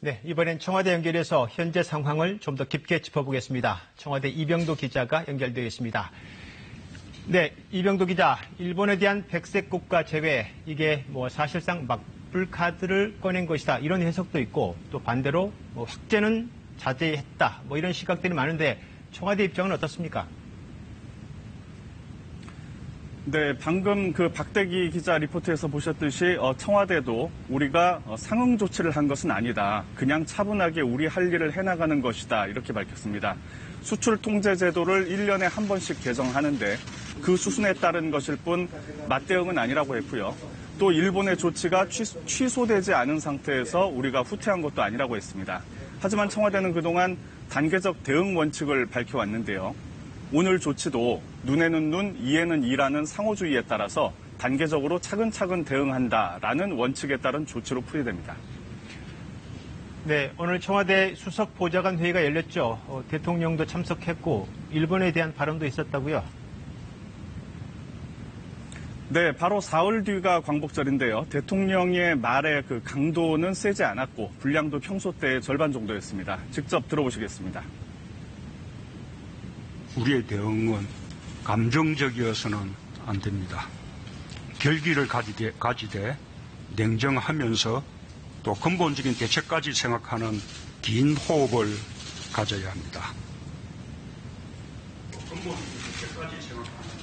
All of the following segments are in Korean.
네, 이번엔 청와대 연결해서 현재 상황을 좀 더 깊게 짚어보겠습니다. 청와대 이병도 기자가 연결되어 있습니다. 네, 이병도 기자, 일본에 대한 백색 국가 제외, 이게 사실상 막불 카드를 꺼낸 것이다, 이런 해석도 있고, 또 반대로 확대는 자제했다, 이런 시각들이 많은데 청와대 입장은 어떻습니까? 네, 방금 그 박대기 기자 리포트에서 보셨듯이 청와대도 우리가 상응 조치를 한 것은 아니다. 그냥 차분하게 우리 할 일을 해나가는 것이다. 이렇게 밝혔습니다. 수출 통제 제도를 1년에 한 번씩 개정하는데 그 수순에 따른 것일 뿐 맞대응은 아니라고 했고요. 또 일본의 조치가 취소되지 않은 상태에서 우리가 후퇴한 것도 아니라고 했습니다. 하지만 청와대는 그동안 단계적 대응 원칙을 밝혀왔는데요. 오늘 조치도 눈에는 눈, 이에는 이라는 상호주의에 따라서 단계적으로 차근차근 대응한다라는 원칙에 따른 조치로 풀이됩니다. 네, 오늘 청와대 수석 보좌관 회의가 열렸죠. 대통령도 참석했고 일본에 대한 발언도 있었다고요? 네, 바로 사흘 뒤가 광복절인데요. 대통령의 말의 그 강도는 세지 않았고 분량도 평소 때의 절반 정도였습니다. 직접 들어보시겠습니다. 우리의 대응은 감정적이어서는 안 됩니다. 결기를 가지되 냉정하면서 또 근본적인 대책까지 생각하는 긴 호흡을 가져야 합니다.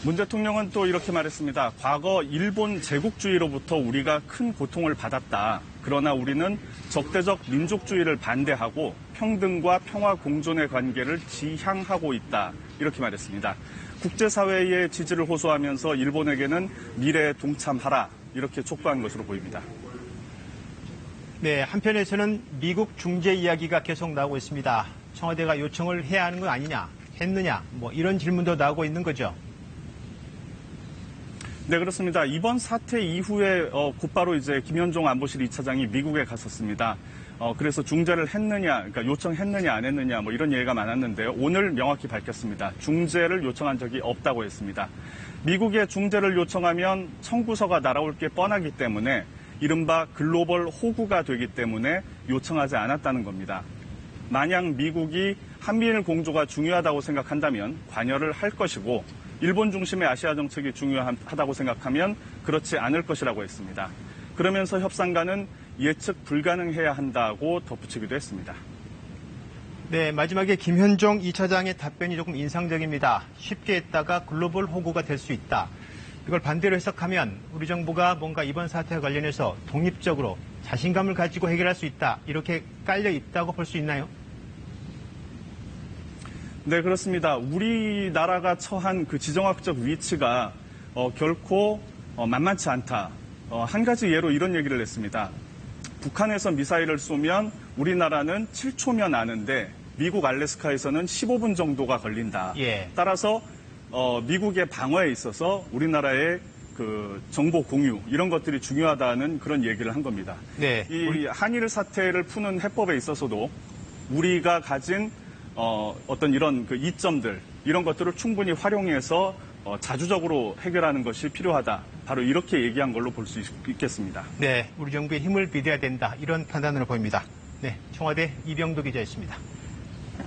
문 대통령은 또 이렇게 말했습니다. 과거 일본 제국주의로부터 우리가 큰 고통을 받았다. 그러나 우리는 적대적 민족주의를 반대하고 평등과 평화 공존의 관계를 지향하고 있다. 이렇게 말했습니다. 국제사회의 지지를 호소하면서 일본에게는 미래에 동참하라. 이렇게 촉구한 것으로 보입니다. 네, 한편에서는 미국 중재 이야기가 계속 나오고 있습니다. 청와대가 요청을 해야 하는 건 아니냐, 했느냐, 이런 질문도 나오고 있는 거죠. 네, 그렇습니다. 이번 사태 이후에 곧바로 이제 김현종 안보실 2차장이 미국에 갔었습니다. 그래서 중재를 했느냐, 그러니까 요청했느냐 안 했느냐 이런 얘기가 많았는데요. 오늘 명확히 밝혔습니다. 중재를 요청한 적이 없다고 했습니다. 미국에 중재를 요청하면 청구서가 날아올 게 뻔하기 때문에 이른바 글로벌 호구가 되기 때문에 요청하지 않았다는 겁니다. 만약 미국이 한미일 공조가 중요하다고 생각한다면 관여를 할 것이고 일본 중심의 아시아 정책이 중요하다고 생각하면 그렇지 않을 것이라고 했습니다. 그러면서 협상가는 예측 불가능해야 한다고 덧붙이기도 했습니다. 네, 마지막에 김현종 2차장의 답변이 조금 인상적입니다. 쉽게 했다가 글로벌 호구가 될 수 있다. 이걸 반대로 해석하면 우리 정부가 뭔가 이번 사태와 관련해서 독립적으로 자신감을 가지고 해결할 수 있다. 이렇게 깔려 있다고 볼 수 있나요? 네, 그렇습니다. 우리나라가 처한 그 지정학적 위치가 결코 만만치 않다. 한 가지 예로 이런 얘기를 했습니다. 북한에서 미사일을 쏘면 우리나라는 7초면 아는데 미국 알래스카에서는 15분 정도가 걸린다. 예. 따라서 미국의 방어에 있어서 우리나라의 그 정보 공유 이런 것들이 중요하다는 그런 얘기를 한 겁니다. 네. 이 한일 사태를 푸는 해법에 있어서도 우리가 가진 어떤 이런 그 이점들 이런 것들을 충분히 활용해서 자주적으로 해결하는 것이 필요하다. 바로 이렇게 얘기한 걸로 볼 수 있겠습니다. 네, 우리 정부의 힘을 비대야 된다. 이런 판단으로 보입니다. 네, 청와대 이병도 기자였습니다.